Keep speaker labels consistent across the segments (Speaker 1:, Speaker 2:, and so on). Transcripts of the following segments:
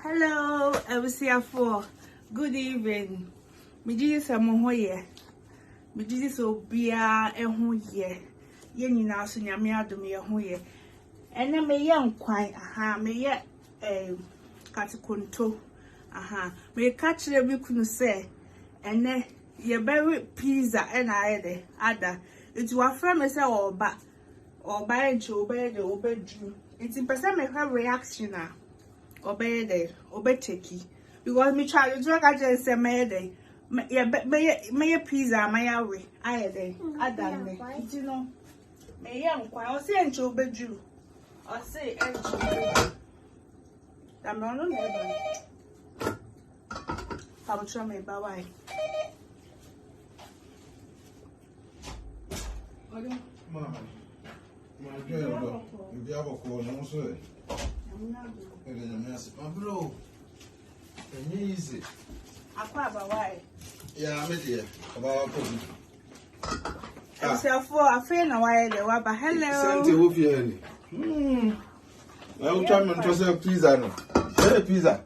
Speaker 1: Hello, I was here for good evening. Me Jesus amohoye. Me Jesus obia ehun ye. Ye nyina so nyame adom ye ho ye. Ene me ye nkwan aha me ye katikonto aha me ka kire bi kunu se ene ye berry pizza ena ayede ada it wa fra me se oba enche obede obedu it person me have reaction a obede obeteki because me try to drink agent say me me pizza my awe ayede ada me you know me ye nkwan o se enche obedu o se enche obedu I'm not on there. I'm trying to buy wine.
Speaker 2: Mama, my girl, if you have a call, no sir. My bro, easy.
Speaker 1: I quite buy wine.
Speaker 2: Yeah, I'm here. About
Speaker 1: for a friend a while there, but hello.
Speaker 2: Santa Wufiani. I'm trying to sell pizza. Hey, pizza.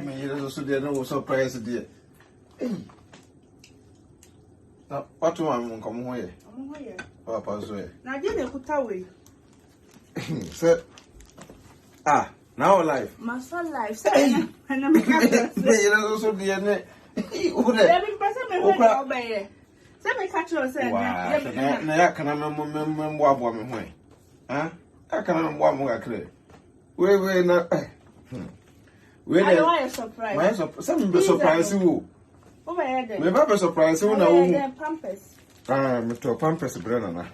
Speaker 2: Me also there no surprise dear. Hey. Now, what one come here? Papa, so.
Speaker 1: Now, didn't put away.
Speaker 2: Sir. Ah, now life.
Speaker 1: My son life, sir. And I'm
Speaker 2: also dear. Let me
Speaker 1: catch yourself.
Speaker 2: Now, can I remember what woman way? Huh? I can't remember what more clear. We're not.
Speaker 1: Why surprise?
Speaker 2: Some be surprised you.
Speaker 1: Over there.
Speaker 2: Me ba surprise you na wo.
Speaker 1: Pampers.
Speaker 2: Me to pampers brand na.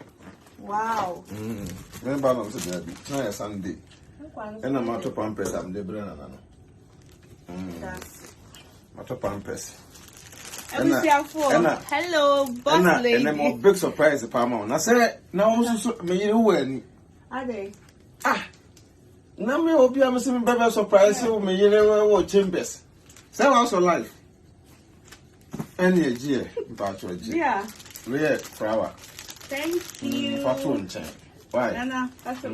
Speaker 1: Wow.
Speaker 2: Me ba no se dey. Na Sunday. And I'm to pampers am dey brand na no. Ma to pampers.
Speaker 1: Hello, boss lady.
Speaker 2: And I'm big surprise pa ma. Na say na wo so me yire wo ani.
Speaker 1: Ade.
Speaker 2: Ah. Na me obi am se me baba surprise you me yire wo chambers. Say also life. Any year, about your year.
Speaker 1: Yeah.
Speaker 2: Real flower.
Speaker 1: Thank you.
Speaker 2: Fatun chain. Why?
Speaker 1: Nana, that's a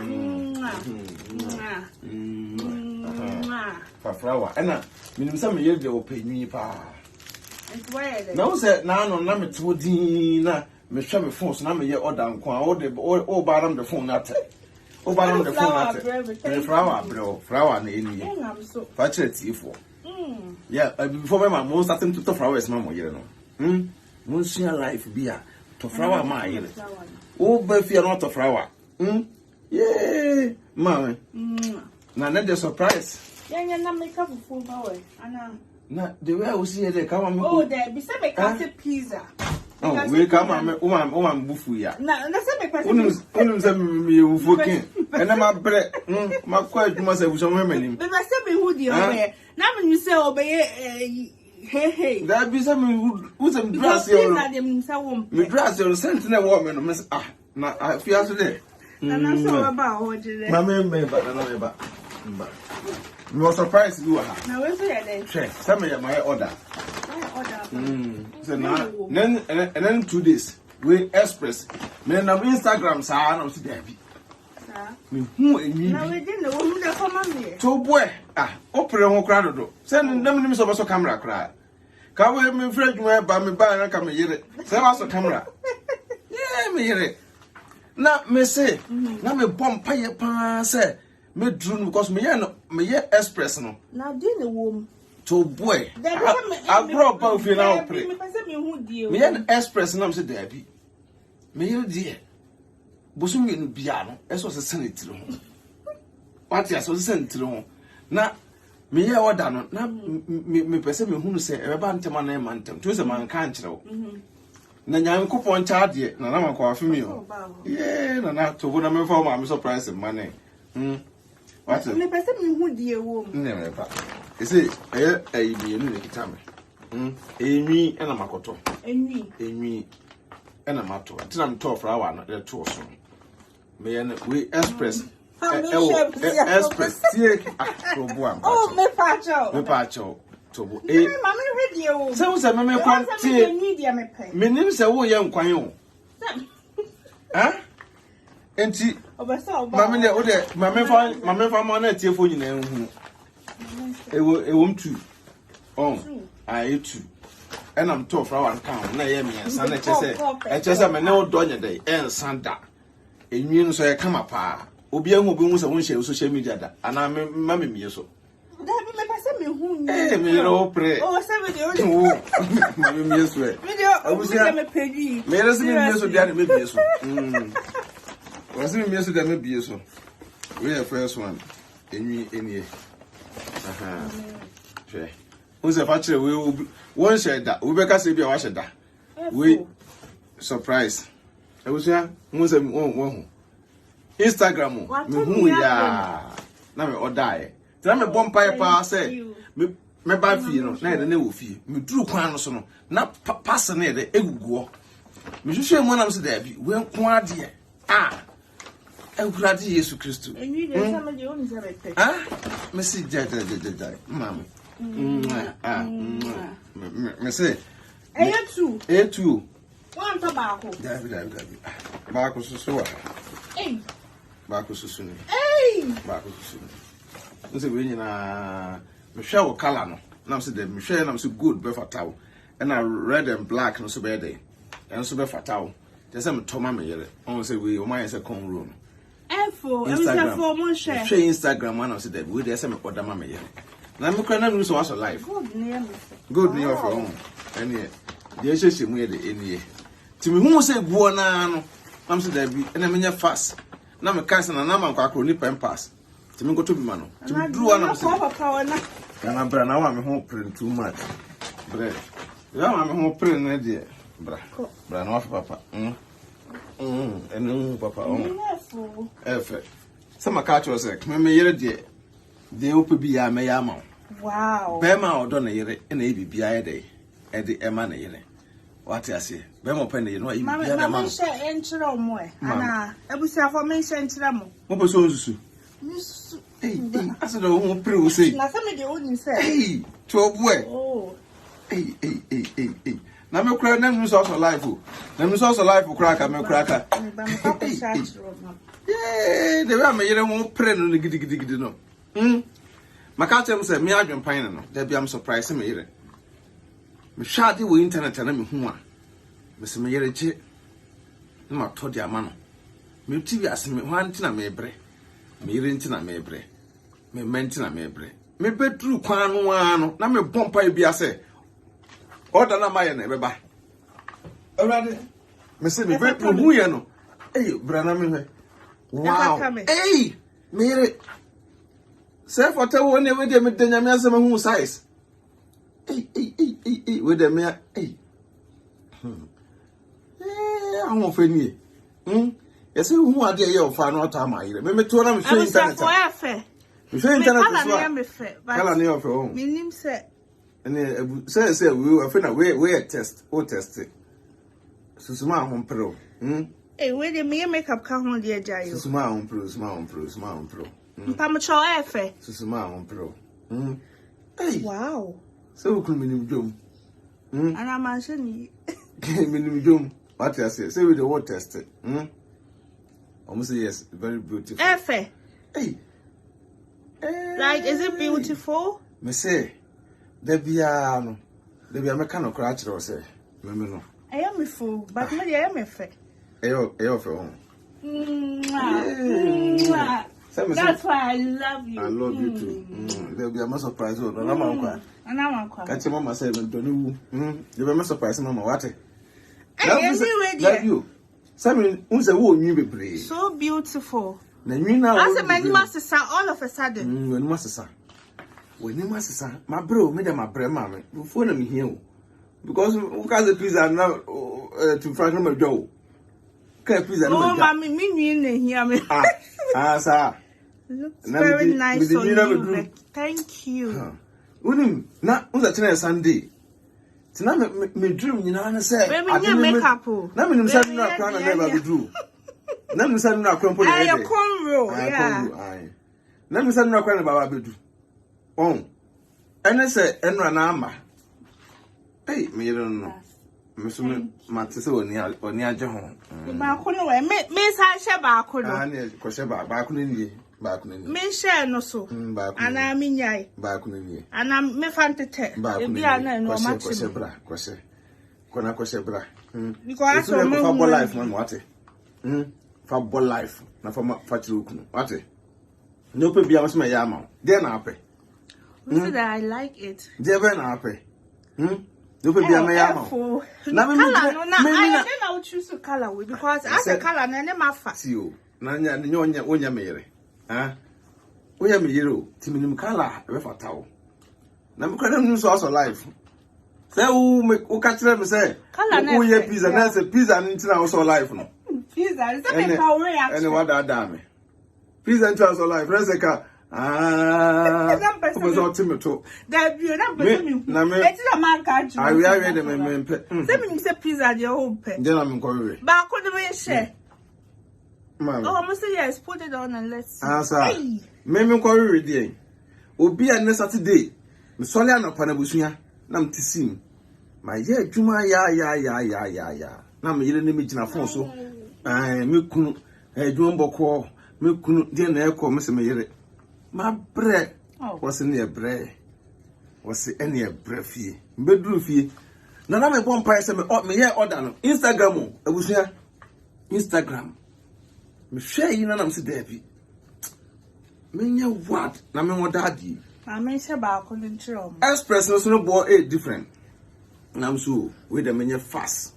Speaker 2: for flower. Anna, mean some year they will pay me pa.
Speaker 1: It's where
Speaker 2: No, said no, no, me to Dina, me show me phones, na me ye order all the all bottom the phone at. Oh, bottom the phone at. The flower, bro, flower, and any.
Speaker 1: I'm so
Speaker 2: Patchet for. Yeah, before my mom started to flowers, mamma, you know. Most your life be a to flower, my. Oh, but you're not a flower. Yeah, mamma. Now, not the surprise.
Speaker 1: Yeah, not make up for power.
Speaker 2: Now, the way I will see it, come on.
Speaker 1: Oh, there, beside me, can't pizza.
Speaker 2: Oh, we come on, woman, buffoo.
Speaker 1: Now, that's a
Speaker 2: me working. And I'm a bread. My quiet must have some women.
Speaker 1: But I said, who do you wear? Now, when you say, obey, hey,
Speaker 2: that be some who's a dress. You dress your sentinel woman, Miss. Ah, now I feel today.
Speaker 1: And I'm so about what you
Speaker 2: my man, but I know about. You were surprised you are.
Speaker 1: Now, where's it?
Speaker 2: Some of my order. So now, then 2 days, we express. Men of Instagram, sir, I don't see that. Who
Speaker 1: now we didn't know who the common here.
Speaker 2: To boy, opera on crowd. Send them some of camera cry. Come with me, Fred, you have by me by and come here. Send us a camera. Yeah, me here. Now, me say, now me bomb pay pan say, me drew because me express no.
Speaker 1: Now, do the womb.
Speaker 2: To boy, I grew up both in our play. Me an express and I'm said, Debbie. Me, you dear. Bosumi in piano, as was a senate room. What yes was sent to room. Now, me here or done, now me person who say about my name and to the man can't know. Nanyam coupon charge yet, Nana call for me. Yeah, Nana to what I'm for, I'm surprised in money. What's the person who dear woman? Never. You see, a be a new time. Amy and a makoto. Amy and a mato. Until I'm tough for our not two soon. Me we express. Express.
Speaker 1: Oh, me pacho.
Speaker 2: To
Speaker 1: Mamma radio.
Speaker 2: So, Mamma, quantity. Me name say, oh, young quayon. Huh? And see, Mamma, my man, my man, my man, 2. I 2. And I'm tough for one count. Na ye me san na chese me ne odonye dey ensanda. Enwin so ye kama pa. Obi ahu obi hu se won share social media da. Ana me mama me so.
Speaker 1: Da bi me pese me hu.
Speaker 2: Me ro pre.
Speaker 1: Oh, se video.
Speaker 2: Mama me so.
Speaker 1: Video obi me pedi.
Speaker 2: Me resi me so dia me bi so. Was me so dia me bi so. We the first one. Enwi enie. Aha. She. Who's a factory? We one share that. We better say be a wash that. We surprise. I was here. Who's a one Instagram? Me who ya? Na me order. Tell me bomb pipe say. Me buy fee no. Na the new fee. Me drew kwan no so no. Na pass na the egugo. Me hwehwe mo na me say there bi. We nko ade. Ah. Ewurade Yesu Kristo.
Speaker 1: Enwi de sama de oni se be.
Speaker 2: Ah? Me see jai. Mama. Me say.
Speaker 1: A2.
Speaker 2: A2.
Speaker 1: One to baako.
Speaker 2: Dabi. Baako susu wa.
Speaker 1: Eh.
Speaker 2: Baako susu ni.
Speaker 1: Eh.
Speaker 2: Baako susu ni. Nse we nyina me hwe wo color no. Na me say dem me hwe na me say good be fatawo. And red and black no so be dey. And so be fatawo. They say me toma me yere. On say we o man say con room.
Speaker 1: Efo, e say for mo share.
Speaker 2: Share Instagram one of say that we dey say me order ma me yere. Na me kwana no so was life. Good near for home. Any dey sheshe mu ye dey enie. Ti me hu say guo na no. Am say that bi na me nya fast. Na me cancel na ma kwa akro ni pass. Ti me go to bi ma no. Ti me duru na say. Na bra na wa me ho print too much. Bra. Ya ma me ho print na dey. Bra na wa papa. Enu papa efe. Sama ka cho say me yere dey ope bi ya me ya ma.
Speaker 1: Wow.
Speaker 2: Be ma odo na yere na e bibia ye dey. E dey e ma na yere. What you say? Be mo pe na yere no e bibia na ma.
Speaker 1: Mama she enchire omo e. Ana ebusia for me she enchire mo.
Speaker 2: Mo be so nsusu.
Speaker 1: Nsusu.
Speaker 2: Hey, asa do ho pre o say.
Speaker 1: Na some dey oni say.
Speaker 2: Hey, to boy.
Speaker 1: Oh.
Speaker 2: Hey. Na me kura na me so life o. Na me so life kura ka me kura ka.
Speaker 1: Ba me papa chat ro no.
Speaker 2: Yeah, the way me yere ho pre no gidi no. Maka tell me say me Adwenepahene no. There be am surprise me yere. Me shade wo internet na me hu a. Me se me yere je. Na ma to dia ma no. Me TV ase me hwan na me bre. Me yere ntina me bre. Me menti na me bre. Me bedru kwan no ano na me bompa e bia se. Order na maye na beba. Already. Me say me bedru hu ye no. Hey, brana me hwe. Wow. Hey, me yere. Say for tell one we dey me denya me asem hu size. Hey, we dey me hey. I won't find me. Yes, who are there? You'll find out how I me to them show internet. Me show internet. Kala near of home.
Speaker 1: Minim say.
Speaker 2: And say, we will find a way test or test it. Susuma home pro.
Speaker 1: Hey, where the me makeup come on, dear Jayo.
Speaker 2: Susuma home pro.
Speaker 1: Pamacho Efe.
Speaker 2: Susuma home pro. Hey,
Speaker 1: wow.
Speaker 2: So we could minim jom.
Speaker 1: And I'm mentioning
Speaker 2: minim jom. What I say with the word tested. Almost yes, very beautiful.
Speaker 1: Efe.
Speaker 2: Hey.
Speaker 1: Like, is it beautiful?
Speaker 2: Me say, there be a mechanical crash or say, no.
Speaker 1: I am a fool, but maybe I am a fair.
Speaker 2: Ayo for home.
Speaker 1: That's why I love you.
Speaker 2: I love you too. There'll be a mass surprise. And I'm quite. Catch your mama said, don't you? You were a surprise, Mama. What? Love you. Simon, who's a woman you be
Speaker 1: so beautiful.
Speaker 2: As
Speaker 1: a man, master, all of a sudden.
Speaker 2: When master, my bro made my bread, mammy, before me here. Because the pizza now to frighten my dough.
Speaker 1: Oh, mammy, me hear me.
Speaker 2: Sir.
Speaker 1: Looks very nice on you. Thank you.
Speaker 2: Not on the Sunday. Tonight, me dream, you know, and say,
Speaker 1: I didn't make up.
Speaker 2: Now, I'm saying, not crown and never do. Now, I'm saying, not crumple. I am cornrow. Now, I'm saying, not crown about Abidu. Oh, and I say, and run armor. Hey, me, don't know. Miss Mattis or near John. Miss Hasha Bacono, Cosheba, Baconin, Back on the
Speaker 1: Me share no so. And I'm in yai.
Speaker 2: Back on the
Speaker 1: And I'm me fan to tell.
Speaker 2: Back on the bra. Kwase bra.
Speaker 1: Because I'm
Speaker 2: for life, man. What? For life. Na for fatiru. What? No pe bia my yama. There na ape.
Speaker 1: I like it.
Speaker 2: There be na ape. No pe bia my yama. Na me
Speaker 1: I will choose to color with because as a color na ne mafa.
Speaker 2: See you. Na onya mere. Onya mere timinim color e fata wo. Na me kwada nu so life. Say who catch them say who ye pizza na say pizza ntina also life no.
Speaker 1: Pizza is a power reaction.
Speaker 2: And what that damn. Pizza ntina also life. Reseka was ultimate.
Speaker 1: That you not believe me. It's a man catch.
Speaker 2: I read them.
Speaker 1: Say pizza your home pet.
Speaker 2: Then I'm going.
Speaker 1: But I couldn't share. Oh, I must say yes, put it on and let's see.
Speaker 2: Hey. Maybe quarry ready. Obi and Saturday. Miss Soliana Panabusia. Nam tisim. My yeah, Juma ya. Nam yelling image in a phone so. I milkun, a jumbo call, milkun, dear Echo, Miss Mayere. My bread was in your bread. Was any bread fee? Bedroom fee. None of my bomb pies and me here order. Instagram, I was here. Instagram. Me share you and I'm so Debbie. Me what? Na me what daddy.
Speaker 1: I mean, about control.
Speaker 2: Express no boy 8 different. Nam so with the many fast.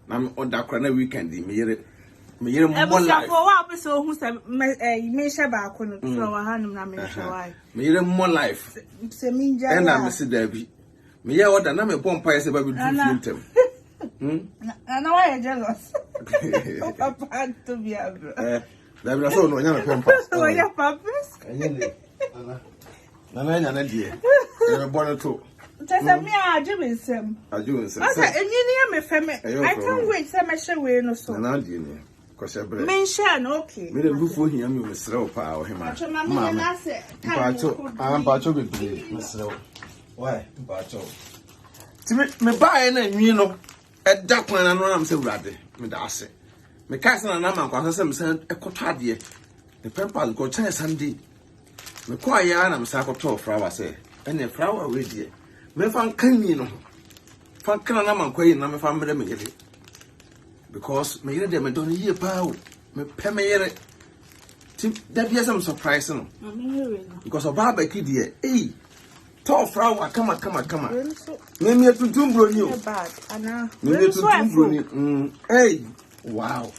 Speaker 2: Nam on that corner weekend. Me hear more life.
Speaker 1: For what episode who said me share about control. I na me share why.
Speaker 2: Me hear more life.
Speaker 1: Se me ja.
Speaker 2: And I'm Mr. Debbie. Me hear what na me bomb pie say baby do film.
Speaker 1: And now I jealous. Papa to be a
Speaker 2: There be so no nya pampas.
Speaker 1: So ya papas.
Speaker 2: Nana dear. You're born to.
Speaker 1: Just me Adwene sem.
Speaker 2: Adwene sem.
Speaker 1: Okay, engineer me feme. I can't wait to me share we no so.
Speaker 2: Nana dear ni. Koshe bre.
Speaker 1: Me share no okay.
Speaker 2: Me dey bufo hia me mesrew pa o hema.
Speaker 1: Mama na say.
Speaker 2: Pacho be mesrew. Why? Pacho. Ti me buy na nwi no. E da kwan na no am say urade. Me da ase. Me kai sana na man kwa say me say ekoto ade. The pempal go chen Sunday. Me kwa ya na me say ekoto flower say. Ene flower we die. Me fan kan ni no. Fan kan na man kwa yi na me fan mere me yele. Because me yele de me don ye pa o. Me pe me yele. Ti da bia some surprise no. Because of Becky die. Hey. Tall flower come. Me tuntum bro ni o. Me tuntum bro ni. Hey. Wow.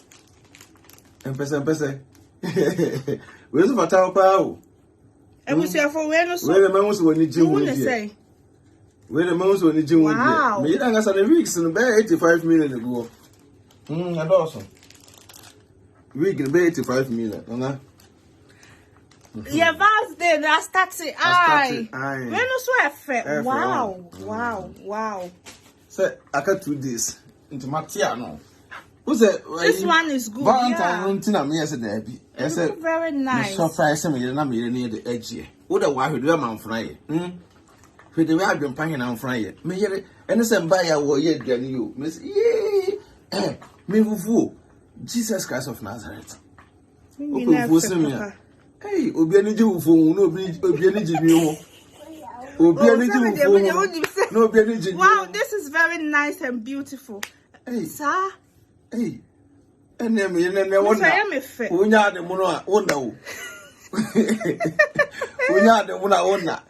Speaker 2: Empese. Where's the matter pa?
Speaker 1: E we say for we no so.
Speaker 2: Where the man was when you do say. Where the man was when you do.
Speaker 1: Wow.
Speaker 2: Me dan asa the weeks in be 85 million ago. Adawson. Week in be 85 million, nana.
Speaker 1: Yeah, vast day that starts it. Aye. We no so effect. Wow.
Speaker 2: Say I got 2 days into Matia no. This
Speaker 1: one is good.
Speaker 2: Valentine, me as a Debbie.
Speaker 1: Very nice.
Speaker 2: Surprise me, and I'm near the edge. What a wife do a man fry. With the way I've been paying on Friday. Me hear it, and the same buyer will yet get you, Miss. Yea, me who Jesus Christ of Nazareth. Hey, Obiani Jew for no Obiani Jew.
Speaker 1: Wow, this is very nice and beautiful.
Speaker 2: Hey,
Speaker 1: sir.
Speaker 2: Hey, and then me wonder. We are the Mona Onda. We are the Mona Onda.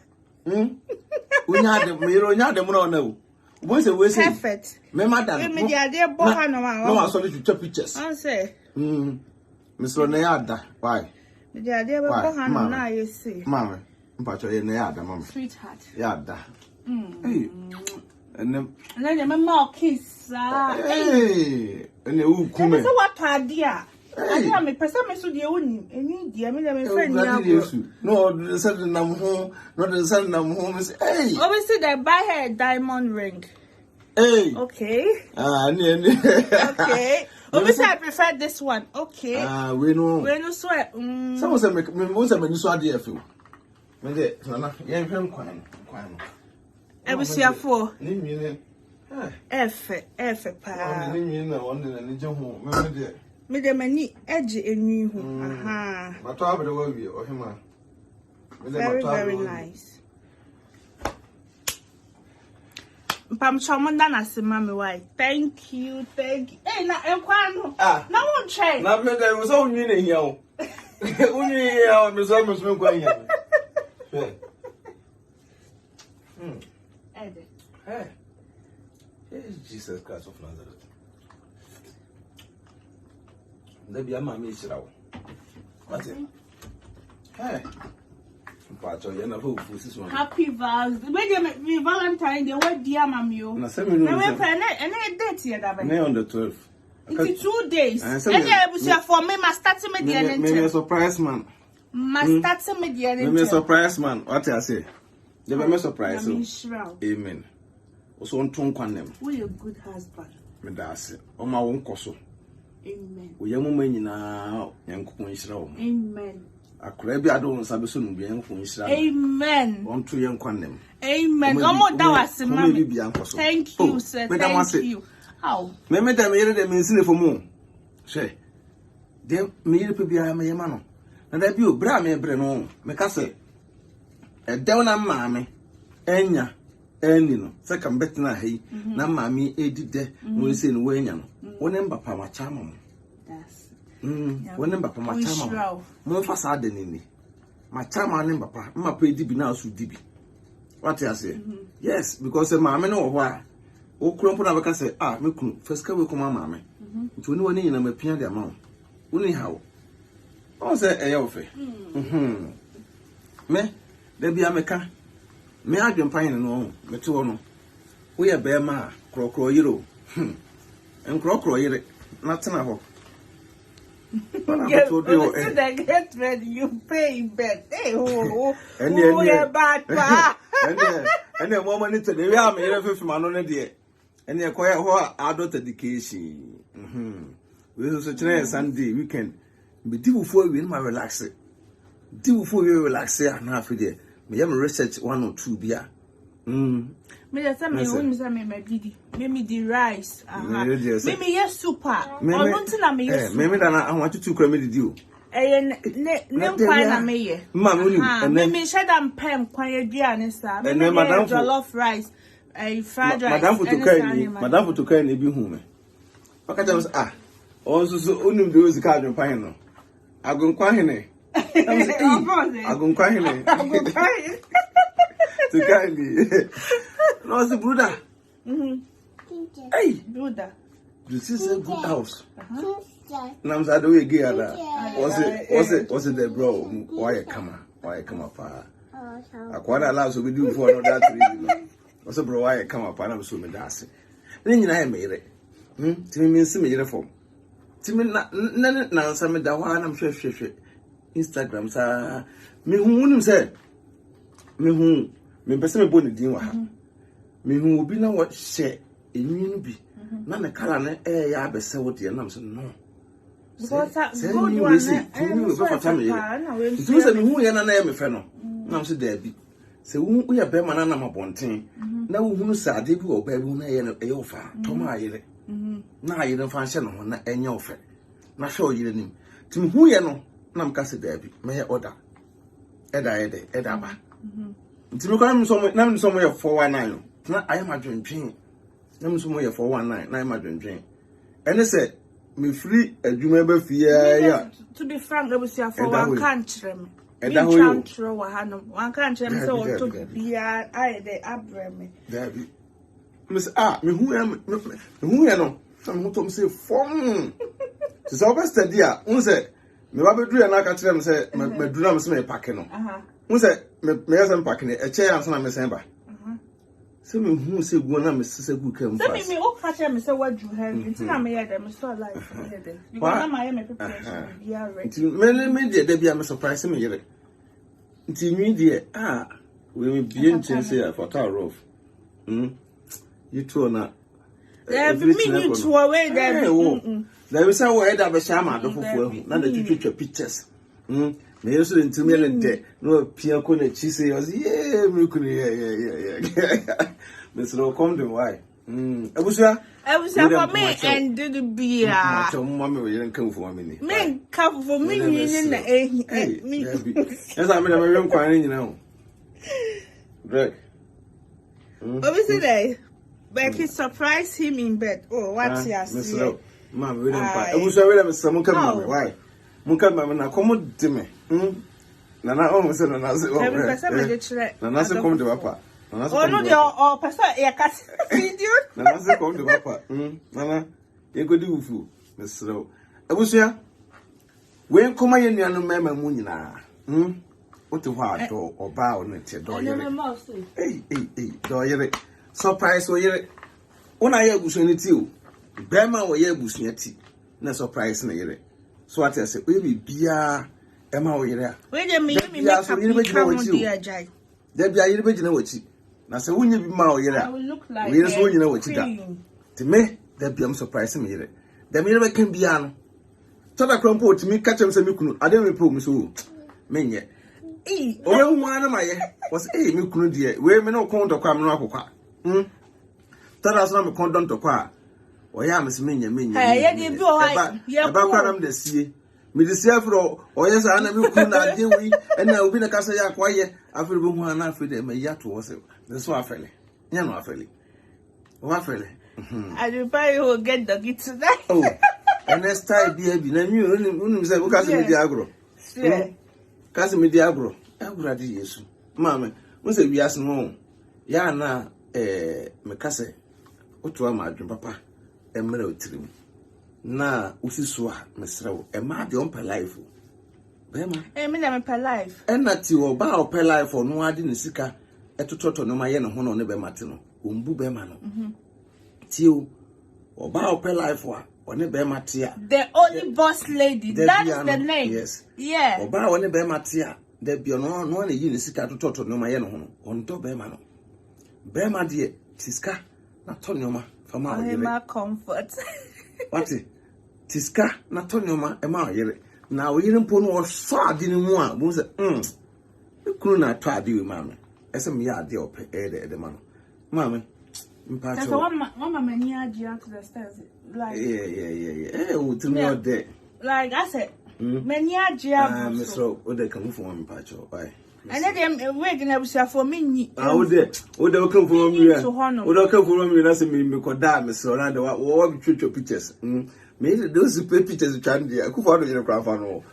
Speaker 2: We are the Mironia de Mona. Once a way,
Speaker 1: perfect.
Speaker 2: Mamma,
Speaker 1: me dear boy, no,
Speaker 2: I saw you to pictures.
Speaker 1: I say,
Speaker 2: Miss Ronayada, why?
Speaker 1: Me dear boy, now you see,
Speaker 2: Mamma, but you're in the other, Mamma.
Speaker 1: Sweetheart.
Speaker 2: Yada. Hey, and
Speaker 1: then your mama kiss.
Speaker 2: Hey. And you come.
Speaker 1: So what idea? I me person me so dey onim. Eni dia me dem friend ya.
Speaker 2: No, the sudden nam home, not the sudden nam home is hey.
Speaker 1: Obviously they buy her a diamond ring.
Speaker 2: Hey.
Speaker 1: Okay. Okay. Obviously I prefer this one. Okay.
Speaker 2: We know.
Speaker 1: We no swear.
Speaker 2: Someone say me most of me so adie feel. Me dey nana, ye hwem kwan.
Speaker 1: Ebusiafo.
Speaker 2: Ni mi ne.
Speaker 1: Efe pa.
Speaker 2: Ni mi na won de ni je ho. Me dey.
Speaker 1: Me de mani edge enwi hu. Aha.
Speaker 2: Mato abede wa wi ohima.
Speaker 1: Very nice. Pam chamanda na sema me why. Thank you. Hey na enkwano. Na won try.
Speaker 2: Na me da wo so unwi na hia o. Unwi ya me so me so kwa hia. Hey. Jesus Christ of Nazareth. Debi ama me chira wo. What it? Hey.
Speaker 1: Happy vows. Me Valentine Day. What dear mammy?
Speaker 2: Na se me no.
Speaker 1: Na we ene date here da be.
Speaker 2: Me on the 12th.
Speaker 1: It's 2 days. Any ebusia for me must start me the end.
Speaker 2: Me surprise man.
Speaker 1: Must start me the end.
Speaker 2: Me surprise man. What I say? They be me surprise. Amen. Also on ton kwanem.
Speaker 1: We a good husband.
Speaker 2: Me da ase. O ma won koso.
Speaker 1: Amen.
Speaker 2: Wo yemu manyina yankopon hira wo.
Speaker 1: Amen.
Speaker 2: Akora bi ado nsa so no bi yankopon hira.
Speaker 1: Amen.
Speaker 2: On to yankwanem.
Speaker 1: Amen. Omo da wase ma. Thank you sir. Thank you. How?
Speaker 2: Me da me yere de me nsine fomu. Hwe. De me yere pe bia me yema no. Na da bi o bra me bre no. Me ka se e dew na maame enya eni no se ka mbetna hai na maame edide mo se no wanya no. Wone mbapa ma chama mo.
Speaker 1: That's
Speaker 2: wone mbapa ma chama mo fa sa de nini ma chama ne mbapa mbapa edibi na asu dibi. What you say? Yes, because maame no wo a o krompo na beka say me kunu first ka we kuma maame nti woni woni nyina mapia de ama woni hawo o say eya ofe me da bia meka me Adwenepahene no me to no wo ye be ma krokro yiro enkrokro yire na tena ho.
Speaker 1: Get ready, you pay bet. Hey, oh, bad pa.
Speaker 2: And then woman into the way I'm here for my own idea. And they acquire adult education. We also tonight Sunday weekend. Be do for you in my relax. Do for you relax here and half a day. Me have research 1 or 2 beer.
Speaker 1: Me just say me didi. Me the rice. Me yes super. Or nothing na me yes.
Speaker 2: Me I want you to come with you.
Speaker 1: Ne kwa na me ye. Me share them pem kwa ye aduane sa. Me jollof rice. Fried rice.
Speaker 2: Madam to carry ni bi hu me. Pakata was also so onum de ozi ka Adwenepahene no. Adwenepahene. Adwenepahene. To kindly. No, it's a brother. Hey,
Speaker 1: brother.
Speaker 2: This is a good house. Now I'm sad we get that. Was it the bro? Why come up? I quite allow so we do for that reason. Was a bro? Why come up? I'm so me that's. Then you know made it. To me means me uniform. To me na some da one I'm sure. Instagram sa me who say me who me person me boni din wa ha me hu obi na what share enwinu bi na me kala na ya abese wo de na me so no
Speaker 1: because good one
Speaker 2: you be for time you say me hu ye na me fe no na me so da bi se wu ye be ma na na mabonten na wo hu sa ade bi wo ba bi na ye no e yo fa to ma ayire na ayire fa hye no na enya wo fe na hwe oyire nim ti me hu ye no na me ka se da bi me ye order eda ba nti me kwa na me so mo ye 419 na ayam adwendwen na me so mo ye 419 na ayam adwendwen ene se me free adwuma ba fie ya
Speaker 1: to be frank ebusia for one country me country wa hanom one country me so to bia ai de abreme
Speaker 2: da bi miss me hu ya no so me to me say form so over study a unse me ba be duru ya na ka kire me say me duru na me say me pack no unse me yasem pack ne e che ansa na me say ba se me hu se gu na me se gu kam fa
Speaker 1: se me o ka che me say wadu ha nti na me ye dem so life here there because na my me preparation bia ready
Speaker 2: me de bia me surprise me yere nti nwi de we me bien chense ya for tower roof you two na
Speaker 1: every minute to away there
Speaker 2: there is a way that be shama do fufu na the twitwa pictures me yeso nti me le de no pia ko na chi say was me kunu me so come the why Abusua
Speaker 1: for me and did be
Speaker 2: mommy we didn't come for me.
Speaker 1: Men come for me in the me.
Speaker 2: Yes, I mean I'm inquiring, you know. Greg.
Speaker 1: Obviously they Becky surprised him in bed. Oh, what's he asking?
Speaker 2: Mama, we don't buy. Abusua we have some come why? Munka na come to me. Nana almost said Nana say Nana say come to papa. Oh no, your person ya cat video. Nana say come to papa. Nana, you go do fu. Mr. Abusua, when come ye nuanu mema mu nyina. What to what or bow net do ye. Hey, do ye. Surprise wo ye. Una ye abusu ni ti o. Bema wo ye abusu ati. Na surprise na ye. So what I say, we be bia Emma wo ye. We dey me make up come dia jai. There be a yiri be gina wachi. Na se wunye bi ma wo ye. I will look like we so nyina wachi da. To me, there be am surprise me ye. There me be can bia no. Tada krompo to me catch am say me kunu. Ade me pro me so. Menye. Owe nwa na maye. Was me kunu de. We me no kon to kwa me no akokwa. Tada so na me kon don to kwa. Oya me se menye.
Speaker 1: Ye dey bi o ha.
Speaker 2: Ye ba kwa nam da sie. Me de sie afro oya sa na me kunu na de wi na obi na kasa ya kwa ye. Afro bo hu na afro de me ya to wo se. The so afele. Nya no afele. O afele.
Speaker 1: I will buy you get the gift tonight.
Speaker 2: Oh. And next time be na mi unu say wo kasa me di agro. Kasa me di agro. Agro di Yesu. Mama, wo say wi ase no. Ya na me kasa otu ama adwen papa. Emre otirim. Na usiso a mesrewo. E ma de on per life. Be ma.
Speaker 1: Me na me per life.
Speaker 2: E na ti o ba o per life no ade ne sika etototo no ma ye ne ho no ne be mate no. Ombu be ma no. Ti o ba o per life wa one be mate a. The
Speaker 1: only boss lady. That's the name.
Speaker 2: Yes.
Speaker 1: Yeah.
Speaker 2: Oba one be mate a. De bi no na ye ne sika etototo no ma ye ne ho no. On do be ma no. Be ma de tiska na to no ma fama o yere.
Speaker 1: My comfort.
Speaker 2: What? Tiska na to no ma e ma o yere. Na o yere mpo no o so ade ni mu a bo se kunu na to ade we ma me. Ese me ya ade ope de ma no. Ma me mpa cho.
Speaker 1: So mama mani age out to the stairs like
Speaker 2: yeah. O to me o de.
Speaker 1: Like I said, many age out.
Speaker 2: Me so o de kan for mpa cho. Bye.
Speaker 1: And then we gonna be for me.
Speaker 2: O de come for me. O de come for me na se me ko da me so na de wo be twetwo pictures. Me those pictures trying there. Ku for do you cry for no.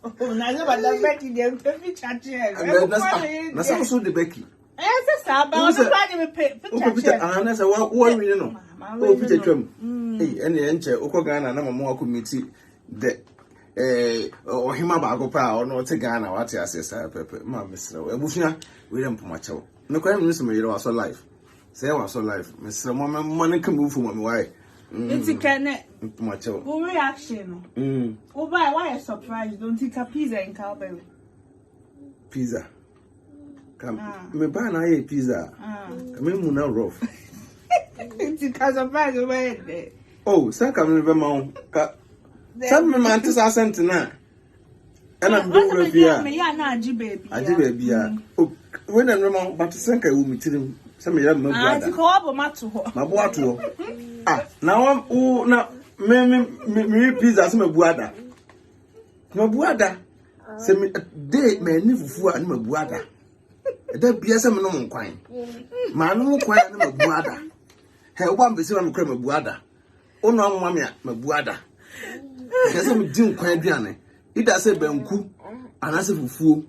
Speaker 1: Oh, na le ba da Becky dey picture here.
Speaker 2: Na so the Becky.
Speaker 1: Yes, sir, but I'm trying to picture.
Speaker 2: Na say wo wi no. O picture twam. Ene enche Ghana na mama committee de ohima ba go pa ono te Ghana what asesa pepe ma mesra ebusua we dem pomachewo no kwa me so me yere waso life say waso life mesra mo me kan bu fu mo me why
Speaker 1: it's can
Speaker 2: pomachewo
Speaker 1: go reaction no o why surprise don't eat a pizza in Calgary
Speaker 2: pizza come me ba na e pizza come mu na rough
Speaker 1: it's a surprise over there
Speaker 2: oh say come me be ma ka some man to sent na and I'm doing here.
Speaker 1: Me ya na aji baby.
Speaker 2: Aji baby ya. When I'm wrong, but senka wu mitirim. Some ya me brother.
Speaker 1: Ati ko abo mato ho.
Speaker 2: Mabo ato. Now na me pizza so me buada. Me buada. Se me day me ni fufu a ni me buada. E da bia se me no nkwan. Ma no nkwan na me buada. He wo am be se me kra me buada. Ono amwa me me buada. Because I'm doing quite aduane. It does say banku anase fufuo.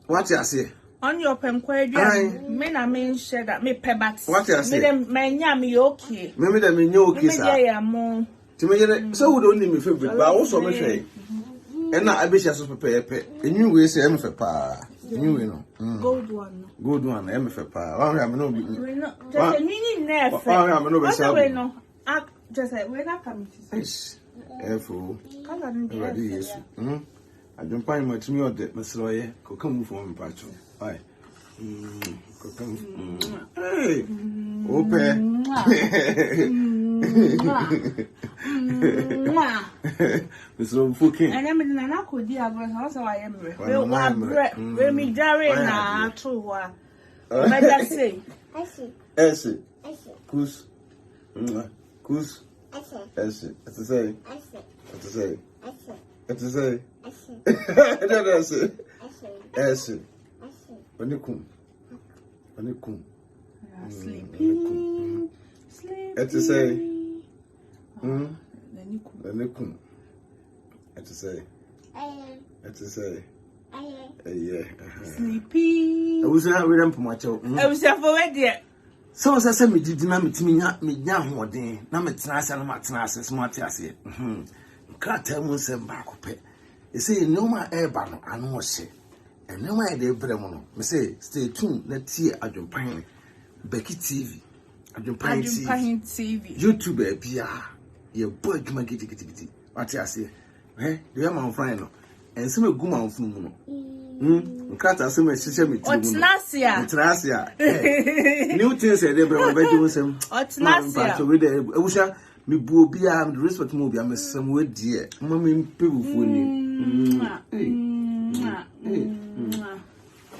Speaker 2: What you say?
Speaker 1: On your penkwa aduane. Me na me share that me pebat.
Speaker 2: What you say?
Speaker 1: Me nya me okay.
Speaker 2: Me dem me nya okay sir.
Speaker 1: Me dey am.
Speaker 2: To me so we don't need me favorite, but also me hwe. And na abesha so pepe. Enyu we say em fe pa. Enyu we no.
Speaker 1: Gold one.
Speaker 2: Gold one em fe pa. Wa me no be.
Speaker 1: We no. Just me ni na fe.
Speaker 2: Wa me no be say.
Speaker 1: We no. Just like we na come to
Speaker 2: say. Efo. Ready yes. Adwenepahene matimi ode mesroye ko kan mu fo me pacho. Ai. Ko kan. Hey. Ope. Mesro fucking.
Speaker 1: And I'm na ko di agro so I am re. We wa bre. We mi jare na to wa. Better say.
Speaker 2: Esse. Cus. Cus. Esse. Esse say. Esse say. Esse say. Esse. Esse. Onikum. Onikum.
Speaker 1: Sleeping.
Speaker 2: Esse say. Onikum. Esse say. Esse say. Yeah.
Speaker 1: Sleeping.
Speaker 2: I was not with them for my child.
Speaker 1: I was already.
Speaker 2: So as I said, me did not meet me young day. Now, it's nice and Martinez and smart as it. Can't tell me some back up. You say, no, my air banner, I know say. And no, my dear Bremono. Me say, stay tuned. Let's see Adwenepahene BeckyTv.
Speaker 1: AdwenepaheneTv.
Speaker 2: YouTube, PR. Your boy, you might get it. What I say? Eh? You are my friend. And some good man from Cat as some system.
Speaker 1: What's Nasia?
Speaker 2: It's Nasia. New things said, they were doing some.
Speaker 1: What's Nasia?
Speaker 2: I wish I me be armed, respect movie. I'm some way, dear. Mammy, people for you.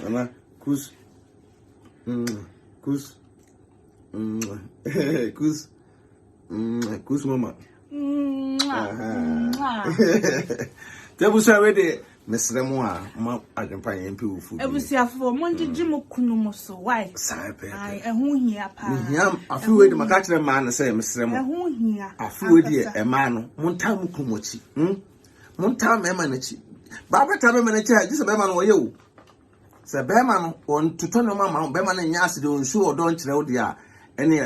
Speaker 2: Anna, Cus. Cus. Cus. Cus, Mama. There was already Miss Lemoa, Adwenepahene people food. I was here for Monday Jim Kunumoso. Why? I who here, I flew with my catcher man and say, Miss Lemoa, who here? I flew with a man, Montam Kumochi. Montam Emanachi. Barbara Tabamanachi, this a Beman or you. Sir Beman on to turn on Mamma, Beman and Yassi, don't show or don't know dear. Any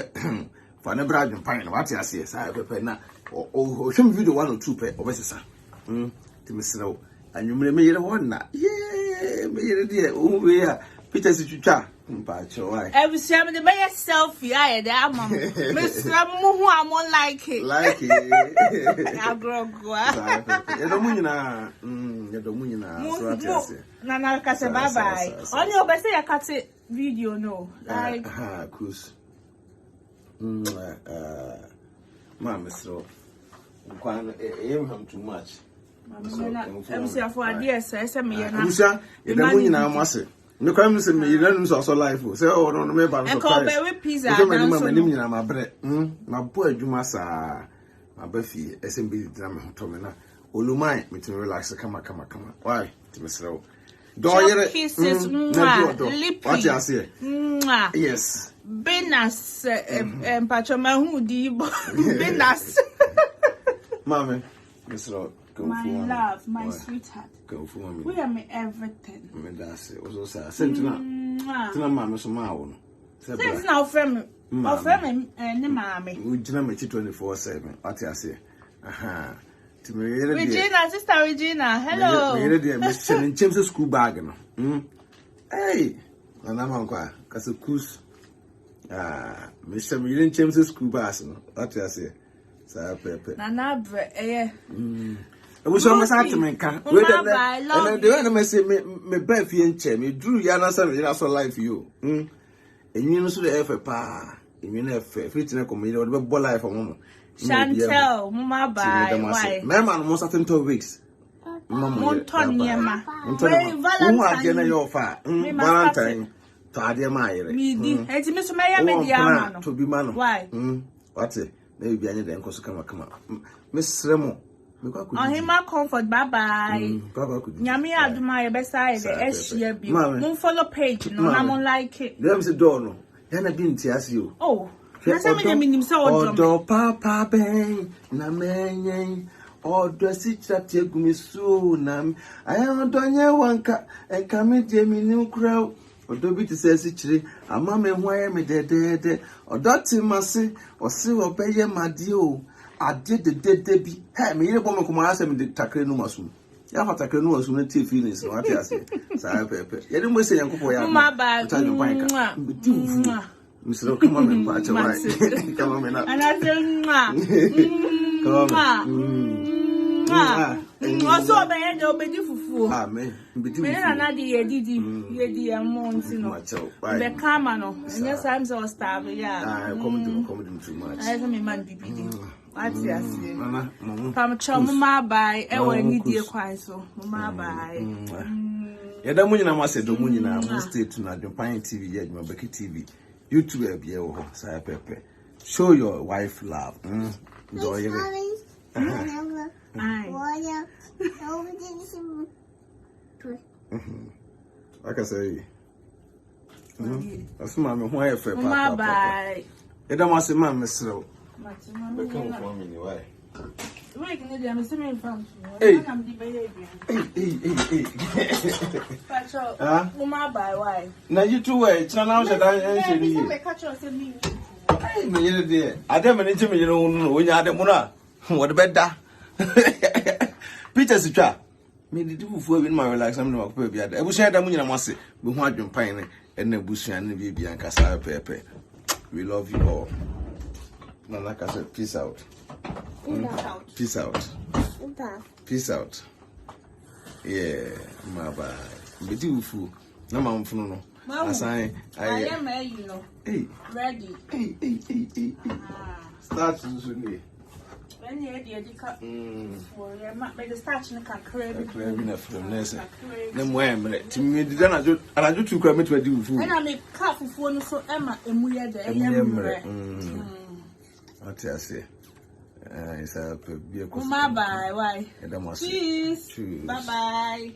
Speaker 2: for never Adwenepahene, what I say, I prepare now. Or some video 1 or 2 pay, or sir. To Miss Snow, and you may make it one. Yeah, dear. Oh, we are Peter Sichucha. I was having the best selfie. I had that, Mamma. Miss Ramu, I'm on like it. Like it. I'll grow. You don't mean Nana Casa, bye bye. On your best, I cut it video, no. Like, Cus. Mamma, so. Too much. I'm sorry for ideas, sir. Me and Musa, you don't mean I must say. No crimes in me, you don't also life. Say, oh, no, remember, and call baby pizza. My bread. My boy, Jumasa, my Becky, SMB drama, Tomina. Olumai, me to relax. Come on. Why, to Miss Rowe? Door kisses, lippy. What you say? Yes. Benas, and Patramahu, Benas. Mammy, Miss Lord, go my for love, my sweetheart. Go for me. We are me everything. Me that's it. Also, sir, send to Mamma, so my own. Since now, friend, and Mammy. We do not make it 24/7. What I say? Aha. To me, Regina, sister Regina. Hello. Miss Chen, James school bag. Hey, and I'm uncle, because of course. Mr. Million James school bus. What I say? Nana, I was almost at me. And the enemy say, me Becky and Che, me drew Yana, so life you. And you know, so the F. Pa, you know, fitting a comedy or the ball life for Mamma. Chantel, Mamma, by Mamma, almost at 2 weeks. Mamma, Montonia, Valentine, your fat, Valentine, Tadia Mire. Me, and Miss Maya, to be man. Why? What's it? Maybe I need them because come on. Miss Remo, on him, my comfort, bye bye. Yammy, I do my best side, the SCB. Won't follow page, no, I'm on like it. There's a door, then I've been to ask you. Oh, that's how many so do Papa Bang, Naman, or dress it that you me soon. I am done your one cut and come in, Jamie new crowd. Or do be to say, a mamma, why am I dead? Or Dotty Massy, or see or pay my deal. I did the dead Debbie. Hey, me, a woman come ask him the Takrenu. You have a Takrenu as soon as feelings. What I say, Sarah Pepper. You don't say, Uncle Boy, my bag. Mr. Come on, patch away. Come on, and I say, also, I end up with you. Amen. Me and Didi, months, you know. The Camano, and yes, I'm so starving. Yeah, I come too much. I have a man be beating. What's your say? Come, chum, my by, and when you dear quiet so, my by. Yada munyina mase do munyina mo stay tuned AdwenepaheneTv BeckyTv YouTube e bia wo ho say pepe. Show your wife love. Do you? Like I say. That's my who I fair papa. Bye. Yada mase man mesro. Become for me why? Hey.
Speaker 1: Mama by why?
Speaker 2: Now you two way, channel that I answer you. Hey, me dear. I don't manage me, you know, when you had a mona. What better? Peter Sitra. Me the two for in my relax. I'm not baby. I wish I had a money. I must say, we want you pine and the bush and the baby and Casa Pepe. We love you all. Now, like I said, peace out. Peace out. Peace out. Yeah, my bye. But you fool. No, I'm from no. I am, you know. Hey, ready. Hey. Start soon. When you're ready, you cut. Well, the starch in the crab. From this. Then when to me, then I do to come to do food. And I make coffee for so Emma and we are there. What I say? It's a bye. Why? Cheese. Bye bye.